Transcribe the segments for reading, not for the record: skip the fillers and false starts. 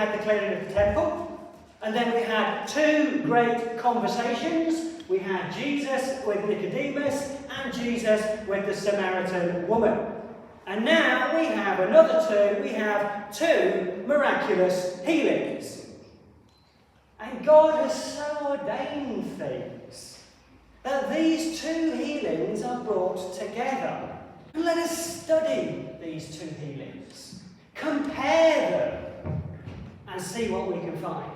had the clearing of the temple, and then we had two great conversations. We had Jesus with Nicodemus and Jesus with the Samaritan woman. And now we have another two. We have two miraculous healings. And God has so ordained things that these two healings are brought together. And let us study these two healings, compare them, and see what we can find.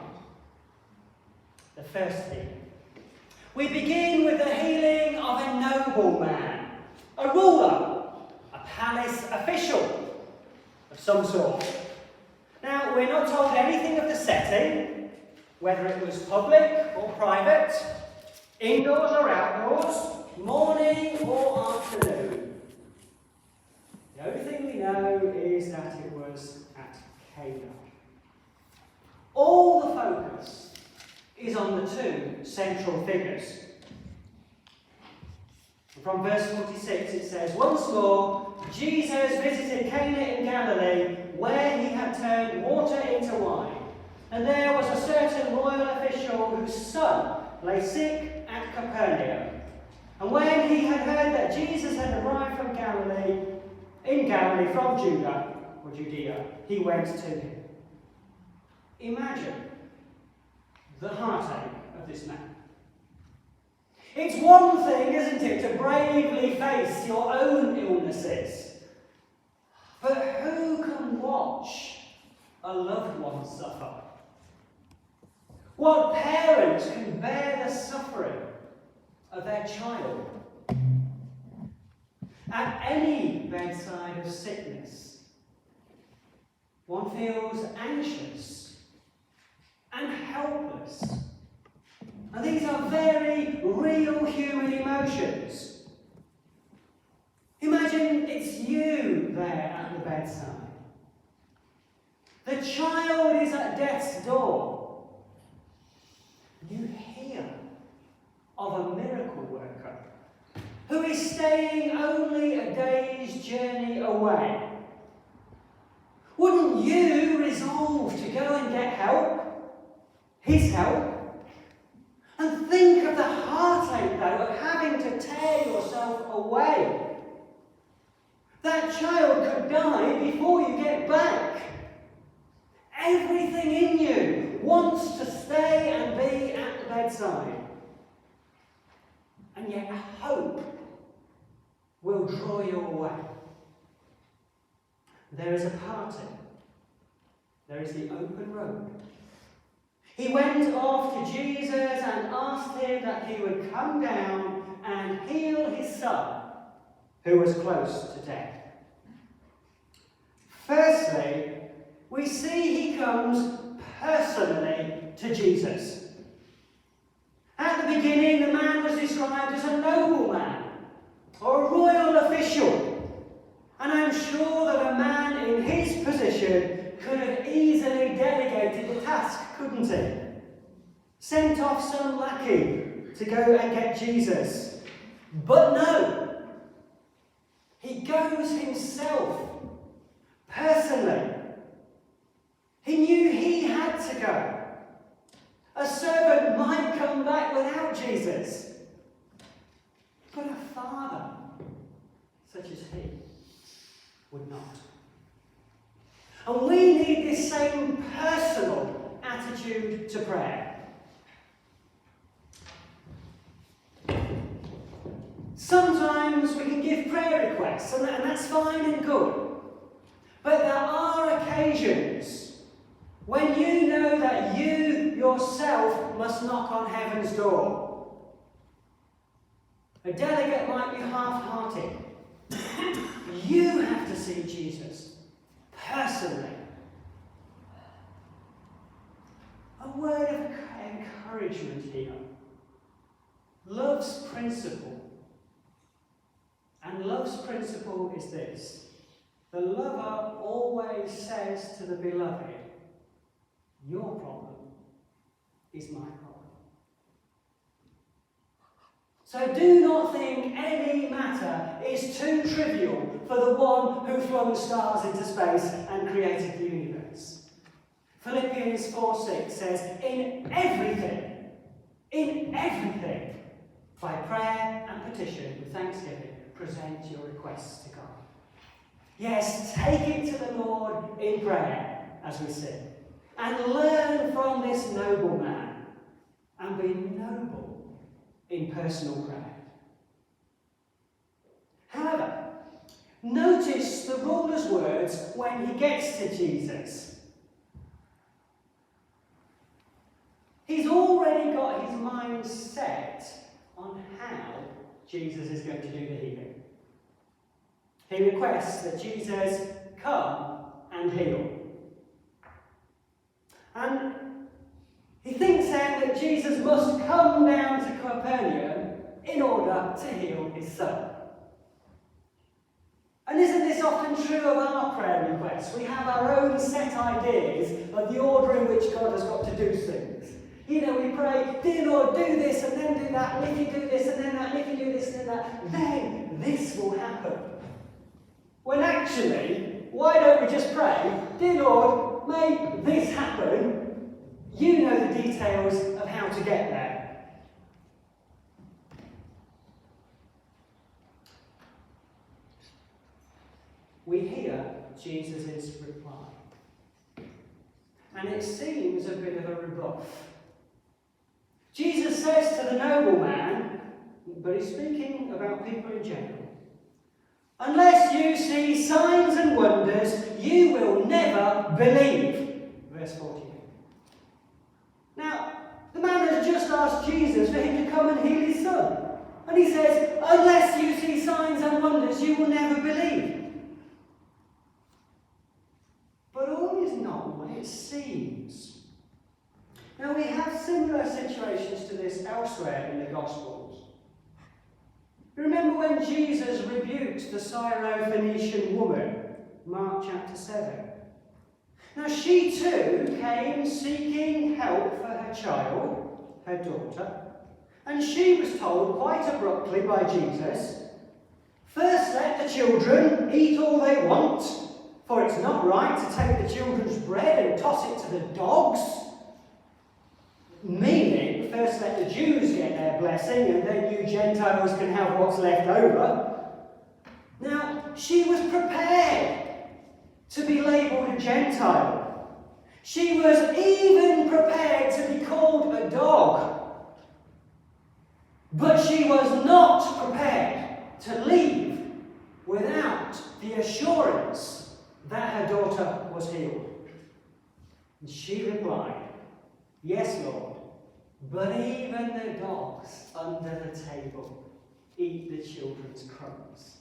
The first healing. We begin with the healing of a nobleman, a ruler, a palace official of some sort. Now, we're not told anything of the setting, whether it was public or private, indoors or outdoors, morning or afternoon. The only thing we know is that it was at Cana. All the focus is on the two central figures. From verse 46 it says, "Once more, Jesus visited Cana in Galilee, where he had turned water into wine. And there was a certain royal official whose son lay sick at Capernaum. And when he had heard that Jesus had arrived from Galilee from Judea, he went to him." Imagine the heartache of this man. It's one thing, isn't it, to bravely face your own illnesses. But who can watch a loved one suffer? What parent can bear the suffering of their child? At any bedside of sickness, one feels anxious and helpless. And these are very real human emotions. Imagine it's you there at the bedside. The child is at death's door. You hear of a miracle worker who is staying only a day's journey away. Wouldn't you resolve to go and get help? His help? And think of the heartache, though, of having to tear yourself away. That child could die before you get back. Everything in you wants to stay and be at the bedside. And yet hope will draw you away. There is a parting. There is the open road. He went off to Jesus and asked him that he would come down and heal his son, who was close to death. Firstly, we see he comes personally to Jesus. At the beginning, the man was described as a nobleman or a royal official. And I'm sure that a man in his position could have easily delegated the task, couldn't he? Sent off some lackey to go and get Jesus. But no, he goes himself, personally. He knew he had to go. A servant might come back without Jesus. But a father, such as he, would not. And we need this same personal attitude to prayer. Sometimes we can give prayer requests, and that's fine and good. But there are occasions when you know that you yourself must knock on heaven's door. A delegate might be half-hearted. You have to see Jesus personally. A word of encouragement here. Love's principle. And love's principle is this. The lover always says to the beloved, your problem is my problem. So do not think any matter is too trivial for the one who flung stars into space and created the universe. Philippians 4:6 says, in everything, by prayer and petition with thanksgiving, present your requests to God. Yes, take it to the Lord in prayer as we sing. And learn from this noble man. And be noble in personal prayer. However, notice the ruler's words when he gets to Jesus. He's already got his mind set on how Jesus is going to do the healing. He requests that Jesus come and heal. And he thinks then that Jesus must come down to Capernaum in order to heal his son. And isn't this often true of our prayer requests? We have our own set ideas of the order in which God has got to do things. You know, we pray, dear Lord, do this and then do that, and if you do this and then that, and if you do this and then that, then this will happen. When actually, why don't we just pray, dear Lord, may this happen? You know the details of how to get there. We hear Jesus' reply. And it seems a bit of a rebuff. Jesus says to the nobleman, but he's speaking about people in general, unless you see signs and wonders, you will never believe. Verse 14. Now, the man has just asked Jesus for him to come and heal his son. And he says, unless you see signs and wonders, you will never believe. But all is not what it seems. Now, we have similar situations to this elsewhere in the Gospels. Remember when Jesus rebuked the Syrophoenician woman, Mark chapter 7. Now, she too came seeking help for her child, her daughter, and she was told quite abruptly by Jesus, first let the children eat all they want, for it's not right to take the children's bread and toss it to the dogs. Meaning, first let the Jews get their blessing, and then you Gentiles can have what's left over. Now, she was prepared to be labelled a Gentile. She was even prepared to be called a dog. But she was not prepared to leave without the assurance that her daughter was healed. And she replied, yes, Lord, but even the dogs under the table eat the children's crumbs.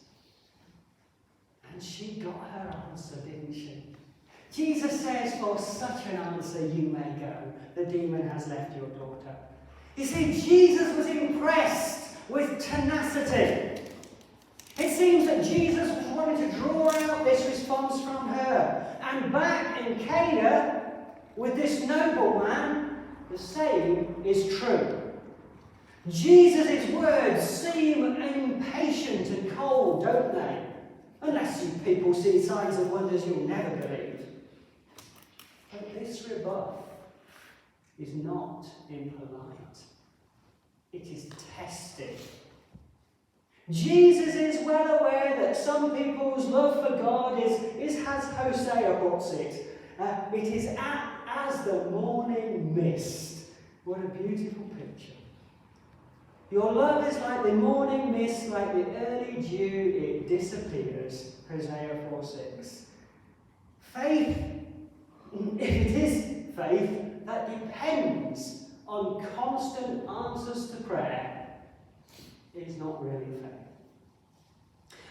And she got her answer, didn't she? Jesus says, for such an answer you may go. The demon has left your daughter. You see, Jesus was impressed with tenacity. It seems that Jesus was wanting to draw out this response from her. And back in Cana, with this nobleman, the same is true. Jesus' words seem impatient and cold, don't they? Unless you people see signs and wonders, you'll never believe. But this rebuff is not impolite. It is testing. Jesus is well aware that some people's love for God is as Hosea puts it, it is as the morning mist. What a beautiful picture. Your love is like the morning mist, like the early dew, it disappears. Hosea 4:6. Faith, if it is faith that depends on constant answers to prayer, is not really faith.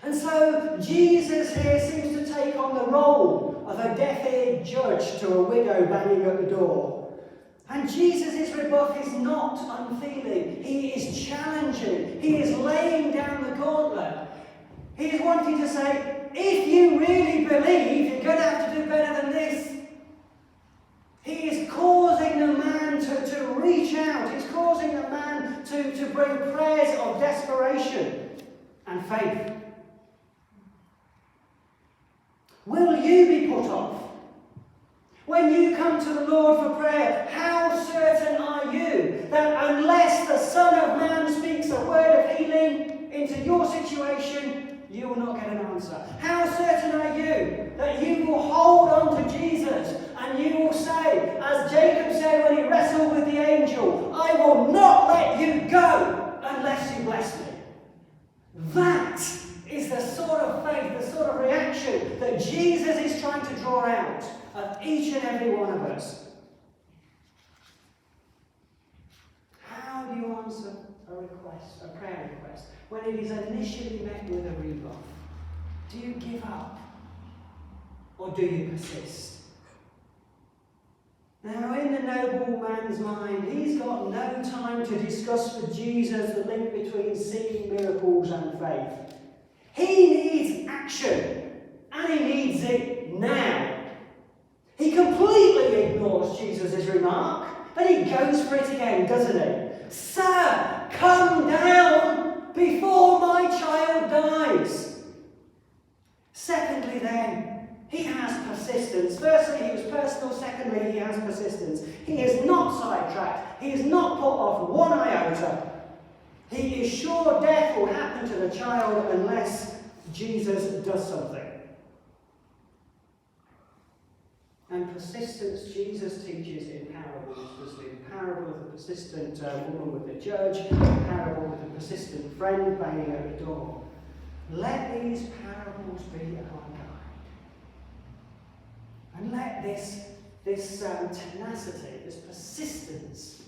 And so Jesus here seems to take on the role of a deaf-eared judge to a widow banging at the door. And Jesus' rebuff is not unfeeling. He is challenging. He is laying down the gauntlet. He is wanting to say, if you really believe, you're going to have to do better than this. He is causing the man to reach out. He's causing the man to bring prayers of desperation and faith. Will you be put off When you come to the Lord for prayer, how certain are you that unless the Son of Man speaks a word of healing into your situation, you will not get an answer? How certain are you that you will hold on to Jesus and you will say, as Jacob said when he wrestled with the angel, I will not let you go unless you bless me? That is the sort of faith, the sort of reaction that Jesus is trying to draw out of each and every one of us. How do you answer a request, a prayer request, when it is initially met with a rebuff? Do you give up? Or do you persist? Now, in the noble man's mind, he's got no time to discuss with Jesus the link between seeing miracles and faith. He needs action, and he needs it now. He completely ignores Jesus' remark, but he goes for it again, doesn't he? Sir, come down before my child dies. Secondly, then, he has persistence. Firstly, he was personal. Secondly, he has persistence. He is not sidetracked. He is not put off one iota. He is sure death will happen to the child unless Jesus does something. And persistence, Jesus teaches in parables. There's the parable of the persistent woman with the judge, the parable with the persistent friend banging at the door. Let these parables be our guide. And let this tenacity, this persistence,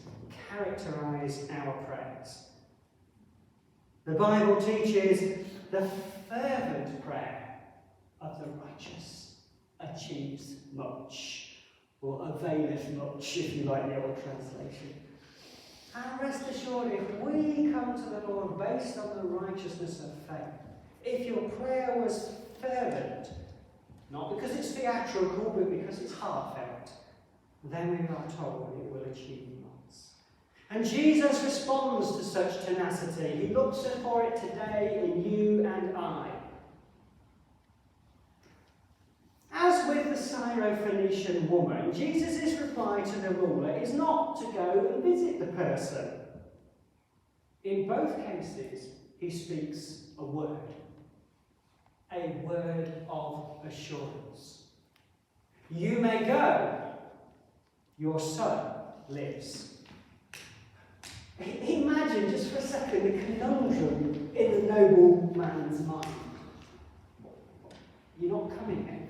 characterize our prayers. The Bible teaches the fervent prayer of the righteous achieves much, or availeth much, if you like the old translation. And rest assured, if we come to the Lord based on the righteousness of faith, if your prayer was fervent, not because it's theatrical, but because it's heartfelt, then we are told it will achieve lots. And Jesus responds to such tenacity. He looks for it today in you and I. As with the Syrophoenician woman, Jesus' reply to the ruler is not to go and visit the person. In both cases, he speaks a word of assurance. You may go, your son lives. Imagine just for a second the conundrum in the noble man's mind. You're not coming then?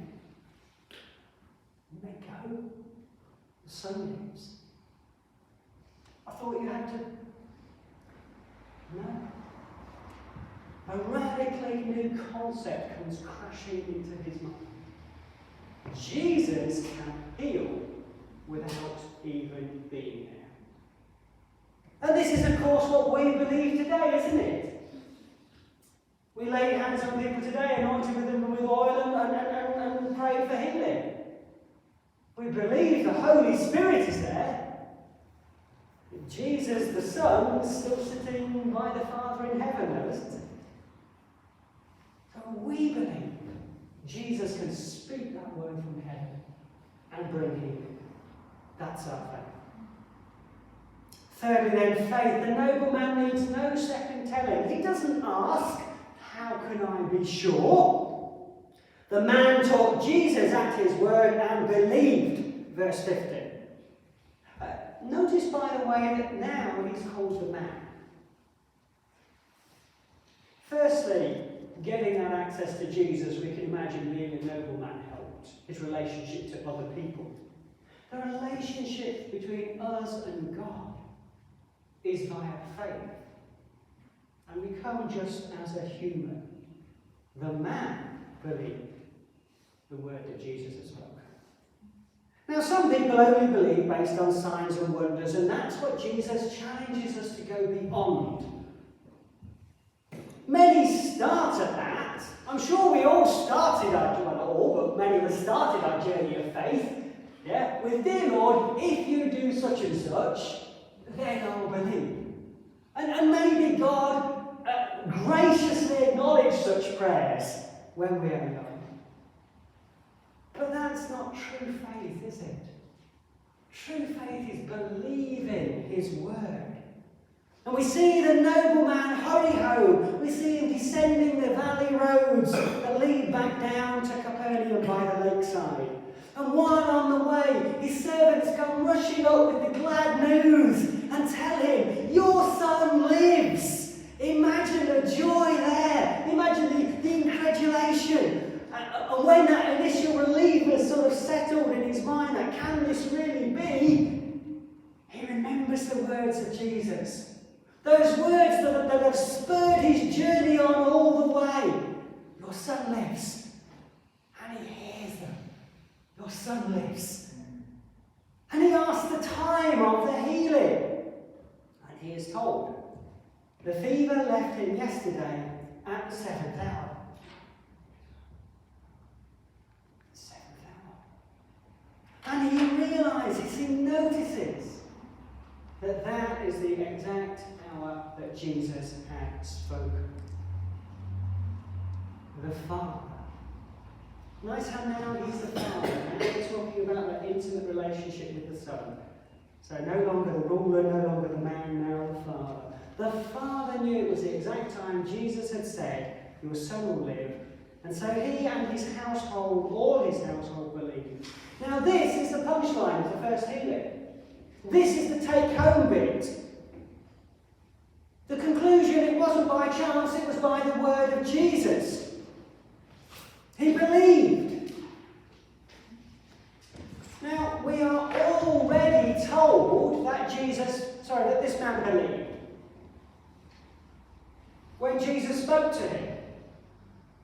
You may go, the son lives. I thought you had to. No. A radically new concept comes crashing into his mind. Jesus can heal without even being there. And this is, of course, what we believe today, isn't it? We lay hands on people today, anointed them with oil and pray for healing. We believe the Holy Spirit is there. Jesus, the Son, is still sitting by the Father in heaven, though, isn't he? So we believe Jesus can speak that word from heaven and bring healing. That's our faith. Thirdly, then, faith. The nobleman needs no second telling. He doesn't ask, how can I be sure? The man took Jesus at his word and believed. Verse 15. Notice, by the way, that now he's called the man. Firstly, getting that access to Jesus, we can imagine being a nobleman helped. His relationship to other people. The relationship between us and God is via faith. And we come just as a human. The man believed the word that Jesus has spoken. Now, some people only believe based on signs and wonders, and that's what Jesus challenges us to go beyond. Many start at that. I'm sure we all started not all, but many of us started our journey of faith. Yeah, with dear Lord, if you do such and such, then I'll believe. And maybe God graciously acknowledge such prayers when we are young. But that's not true faith, is it? True faith is believing his word. And we see the nobleman hurry home. We see him descending the valley roads that lead back down to Capernaum by the lakeside. And while on the way, his servants come rushing up with the glad news and tell him, "Your son lives." Imagine the joy there. Imagine the incredulation. And when that initial relief has sort of settled in his mind, that can this really be? He remembers the words of Jesus. Those words that have spurred his journey on all the way. Your son lives. And he hears them. Your son lives. And he asks the time of the healing. And he is told, the fever left him yesterday at the 7th hour. 7th hour. And he realizes, he notices that is the exact hour that Jesus had spoken. The Father. Nice how now he's the Father. Now we're talking about that intimate relationship with the Son. So no longer the ruler, no longer the man, now the Father. The Father knew it was the exact time Jesus had said, "Your son will live." And so he and his household, all his household, believed. Now this is the punchline of the first healing. This is the take-home bit. The conclusion, it wasn't by chance, it was by the word of Jesus. He believed. Now, we are already told that that this man believed. When Jesus spoke to him,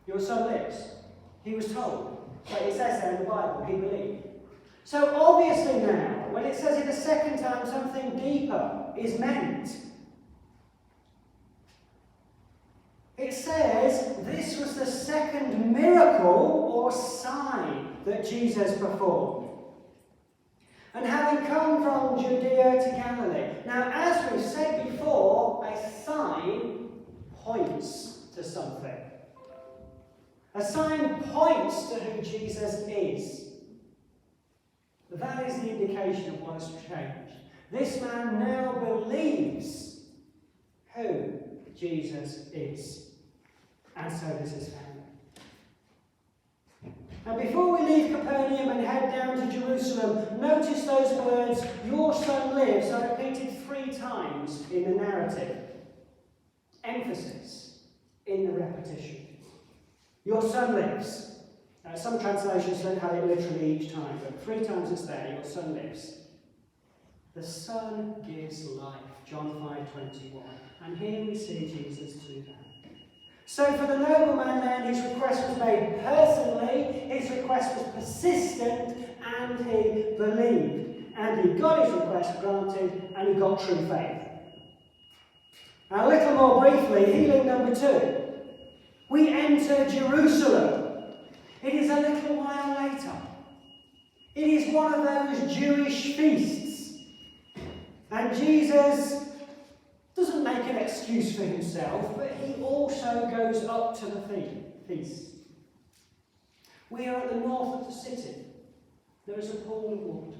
"Your son lives," he was told. But it says there in the Bible, he believed. So obviously now, when it says it a second time, something deeper is meant. It says this was the second miracle or sign that Jesus performed. And having come from Judea to Galilee. Now, as we've said before, a sign points to something. A sign points to who Jesus is. That is the indication of what has changed. This man now believes who Jesus is. And so does his family. Now before we leave Capernaum and head down to Jerusalem, notice those words, "Your son lives," are repeated 3 times in the narrative. Emphasis in the repetition. Your son lives. Some translations don't have it literally each time, but 3 times it's there, your son lives. The Son gives life, John 5:21. And here we see Jesus do that. So for the nobleman then, his request was made personally, his request was persistent, and he believed. And he got his request granted, and he got true faith. Now a little more briefly, healing number 2. We enter Jerusalem. It is a little while later. It is one of those Jewish feasts. And Jesus doesn't make an excuse for himself, but he also goes up to the feast. We are at the north of the city. There is a pool of water.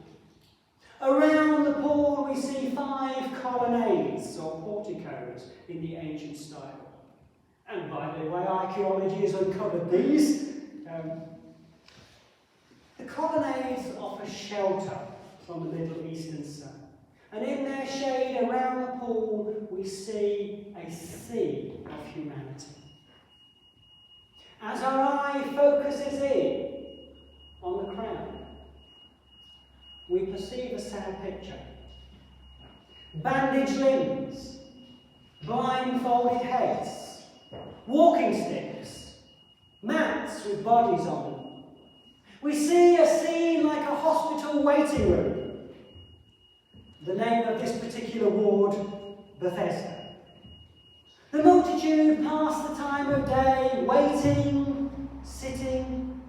Around the pool we see 5 colonnades or porticos in the ancient style. And by the way, archaeology has uncovered these. The colonnades offer shelter from the Middle Eastern sun. And in their shade around the pool, we see a sea of humanity. As our eye focuses in on the crowd, we perceive a sad picture. Bandaged limbs, blindfolded heads, walking sticks, mats with bodies on them. We see a scene like a hospital waiting room. The name of this particular ward, Bethesda. The multitude pass the time of day waiting, sitting,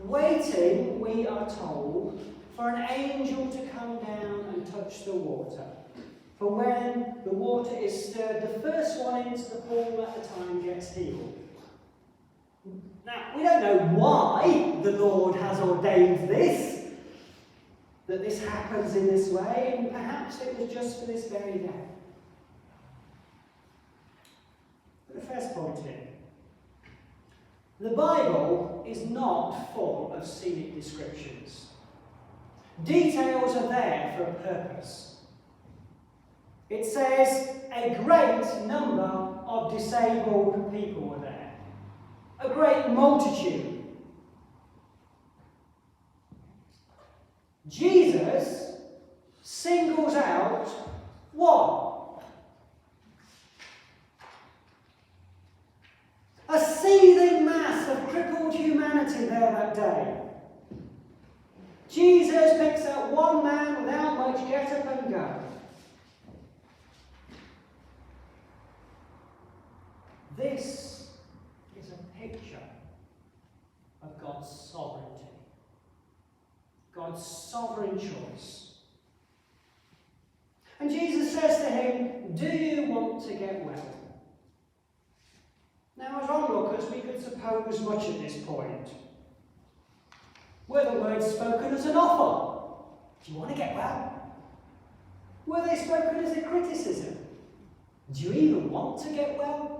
waiting, we are told, for an angel to come down and touch the water. For when the water is stirred, the first one into the pool at the time gets healed. Now, we don't know why the Lord has ordained this, that this happens in this way, and perhaps it was just for this very day. But the first point here, the Bible is not full of scenic descriptions. Details are there for a purpose. It says a great number of disabled people were there. A great multitude. Jesus singles out one. A seething mass of crippled humanity there that day. Jesus picks out one man without much get up and go. This is a picture of God's sovereignty, God's sovereign choice. And Jesus says to him, "Do you want to get well?" Now, as onlookers, we could suppose much at this point. Were the words spoken as an offer? Do you want to get well? Were they spoken as a criticism? Do you even want to get well?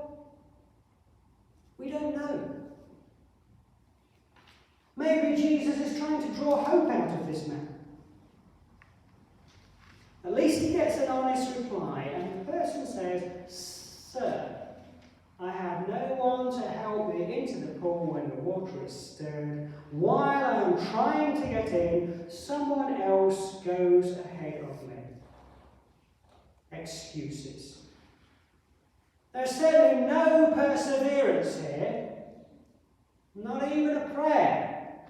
We don't know. Maybe Jesus is trying to draw hope out of this man. At least he gets an honest reply, and the person says, "Sir, I have no one to help me into the pool when the water is stirred. While I am trying to get in, someone else goes ahead of me." Excuses. There's certainly no perseverance here, not even a prayer.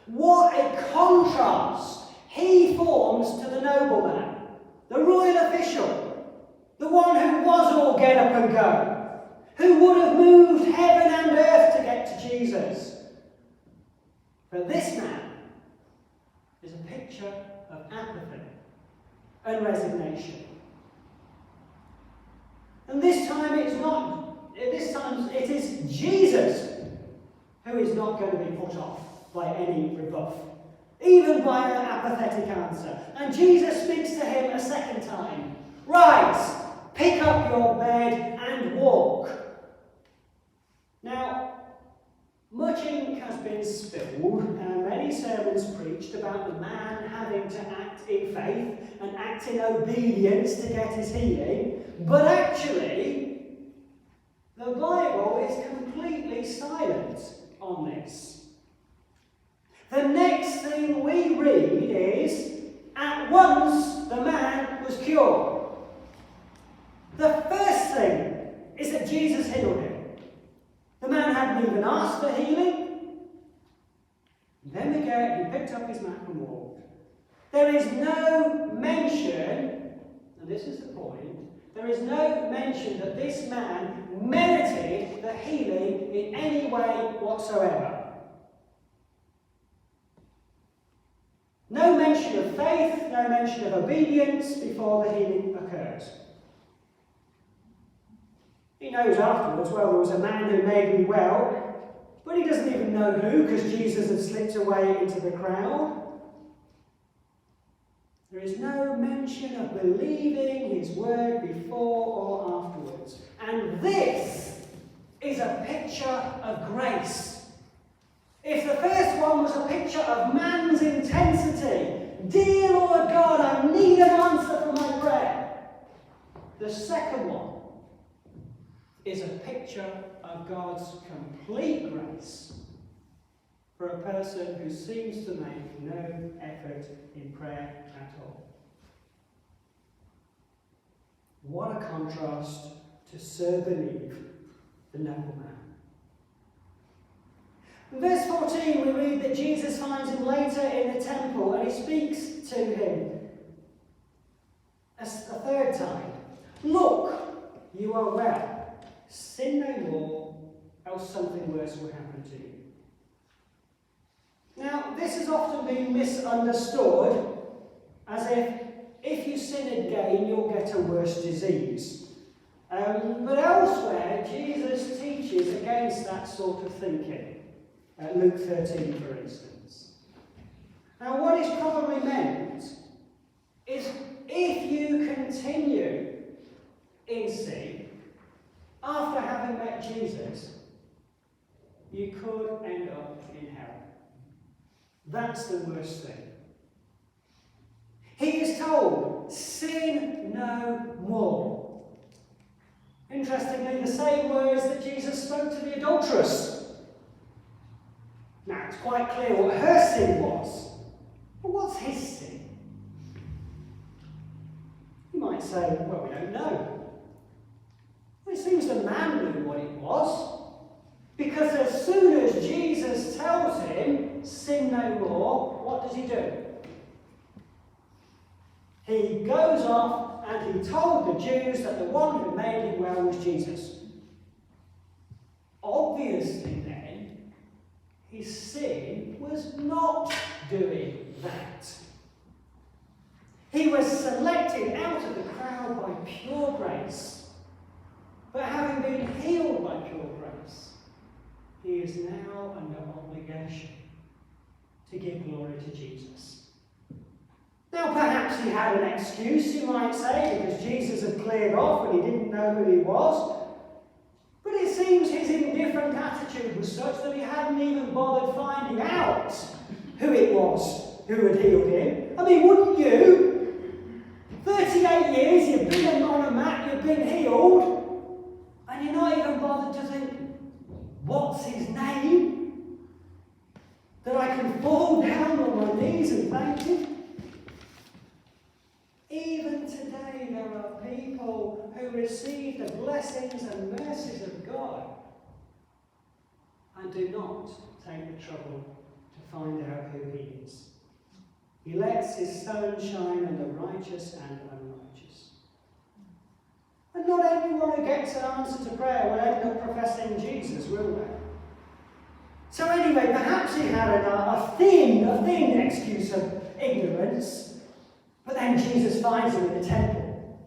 What a contrast he forms to the nobleman, the royal official, the one who was all get up and go, who would have moved heaven and earth to get to Jesus. But this man is a picture of apathy and resignation. And this time it is Jesus who is not going to be put off by any rebuff, even by an apathetic answer. And Jesus speaks to him a second time. "Rise, pick up your bed and walk." Now, much ink has been spilled and many sermons preached about the man having to act in faith and act in obedience to get his healing. But actually, the Bible is completely silent on this. The next thing we read is, at once the man was cured. The first thing is that Jesus healed him. The man hadn't even asked for healing. Then again, he picked up his mat and walked. There is no mention, and this is the point, there is no mention that this man merited the healing in any way whatsoever. No mention of faith, no mention of obedience before the healing occurs. He knows afterwards, well, there was a man who made me well, but he doesn't even know who, because Jesus had slipped away into the crowd. There is no mention of believing his word before or afterwards. And this is a picture of grace. If the first one was a picture of man's intensity, "Dear Lord God, I need an answer for my prayer," the second one is a picture of God's complete grace for a person who seems to make no effort in prayer at all. What a contrast to Sir Believe, the nobleman. In verse 14 we read that Jesus finds him later in the temple and he speaks to him a third time. "Look, you are well. Sin no more, else something worse will happen to you." Now, this has often been misunderstood as if you sin again, you'll get a worse disease. But elsewhere, Jesus teaches against that sort of thinking. Luke 13, for instance. Now, what is probably meant is if you continue in sin after having met Jesus, you could end up in hell. That's the worst thing. He is told, sin no more. Interestingly, the same words that Jesus spoke to the adulteress. Now, it's quite clear what her sin was. But what's his sin? You might say, well, we don't know. Well, it seems the man knew what it was. Because as soon as Jesus tells him, sin no more, what does he do? He goes off and he told the Jews that the one who made him well was Jesus. Obviously then, his sin was not doing that. He was selected out of the crowd by pure grace. But having been healed by pure grace, he is now under obligation to give glory to Jesus. Now, perhaps he had an excuse, you might say, because Jesus had cleared off and he didn't know who he was. But it seems his indifferent attitude was such that he hadn't even bothered finding out who it was who had healed him. I mean, wouldn't you? 38 years, you've been on a mat, you've been healed, and you're not even bothered to think, what's his name? That I can fall down on my knees and thank him? Even today, there are people who receive the blessings and mercies of God and do not take the trouble to find out who he is. He lets his sun shine on the righteous and unrighteous. And not everyone who gets an answer to prayer will end up professing Jesus, will they? So anyway, perhaps he had a thin excuse of ignorance. But then Jesus finds him in the temple.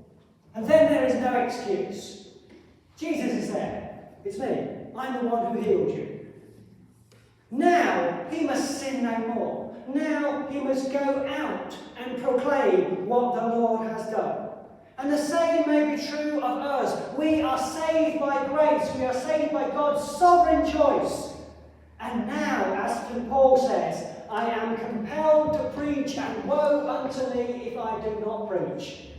And then there is no excuse. Jesus is there. It's me. I'm the one who healed you. Now he must sin no more. Now he must go out and proclaim what the Lord has done. And the same may be true of us. We are saved by grace. We are saved by God's sovereign choice. And now, as St. Paul says, I am compelled to preach, and woe unto me if I do not preach.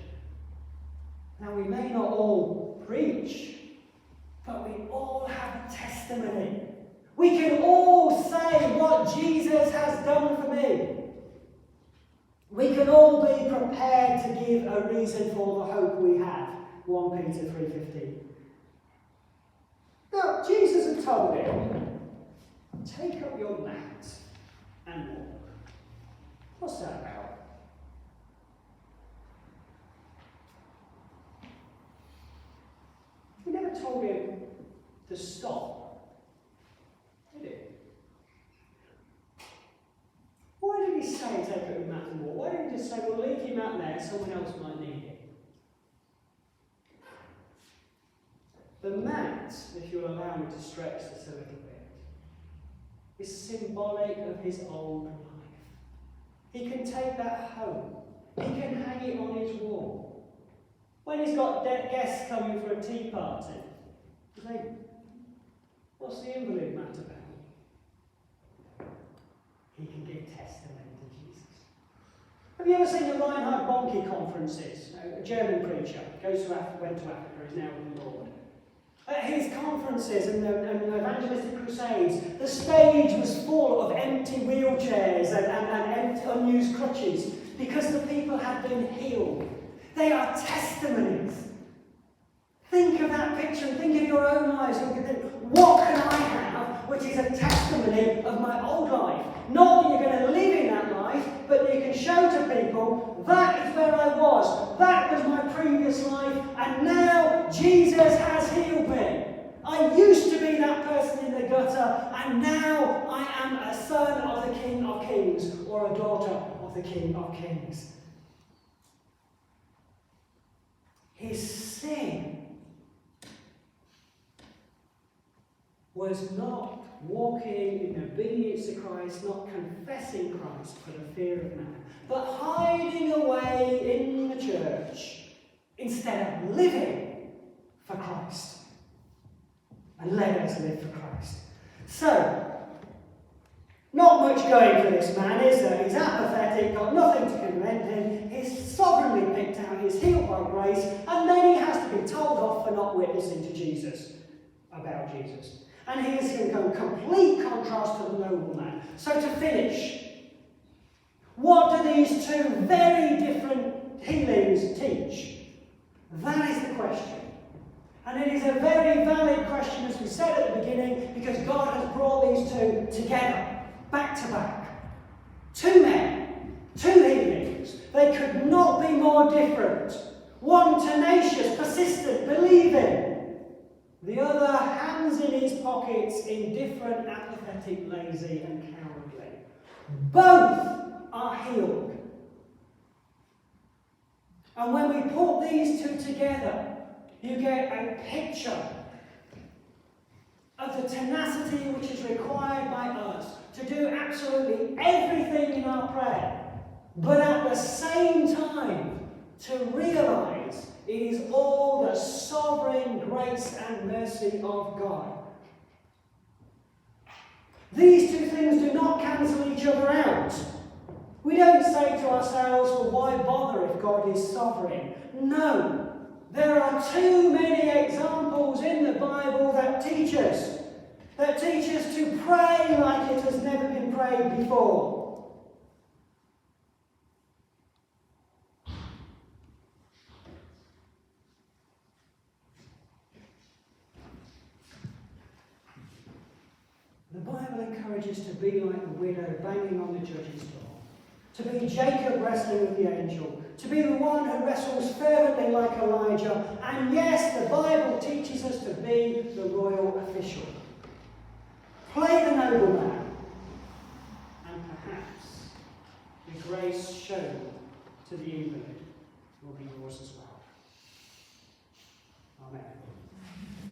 Now, we may not all preach, but we all have testimony. We can all say what Jesus has done for me. We can all be prepared to give a reason for the hope we have. 1 Peter 3:15. Now, Jesus had told him, take up your mat and walk. What's that about? He never told him to stop, did he? Why did he say take up your mat and walk? Why didn't he just say, well, leave your mat there, someone else might need it? The mat, if you'll allow me to stretch this a little bit, is symbolic of his old life. He can take that home. He can hang it on his wall. When he's got guests coming for a tea party, you think, what's the invalid mat about? He can give testimony to Jesus. Have you ever seen the Reinhard Bonnke conferences? A German preacher went to Africa, he's now with the Lord. At his conferences and evangelistic crusades, the stage was full of empty wheelchairs and empty, unused crutches because the people had been healed. They are testimonies. Think of that picture and think of your own lives. And think, what can I have which is a testimony of my old life? Not that you're going to live in that life, but you can show to people, that is where I was. That was my previous life, and now Jesus has healed me. I used to be that person in the gutter, and now I am a son of the King of Kings, or a daughter of the King of Kings. His sin was not walking in obedience to Christ, not confessing Christ for the fear of man, but hiding away in the church instead of living for Christ. And let us live for Christ. So, not much going for this man, is there? He's apathetic, got nothing to commend him, he's sovereignly picked out, he's healed by grace, and then he has to be told off for not witnessing to Jesus, about Jesus. And he is in complete contrast to the nobleman. So to finish, what do these two very different healings teach? That is the question. And it is a very valid question, as we said at the beginning, because God has brought these two together, back to back. Two men, two healings. They could not be more different. One tenacious, persistent, believing. The other, hands in his pockets, indifferent, apathetic, lazy, and cowardly. Both are healed. And when we put these two together, you get a picture of the tenacity which is required by us to do absolutely everything in our prayer, but at the same time to realise it is all the sovereign grace and mercy of God. These two things do not cancel each other out. We don't say to ourselves, well, why bother if God is sovereign? No. There are too many examples in the Bible that teach us to pray like it has never been prayed before. The Bible encourages to be like the widow banging on the judge's door, to be Jacob wrestling with the angel, to be the one who wrestles fervently like Elijah, and yes, the Bible teaches us to be the royal official. Play the nobleman, and perhaps the grace shown to the invalid will be yours as well. Amen.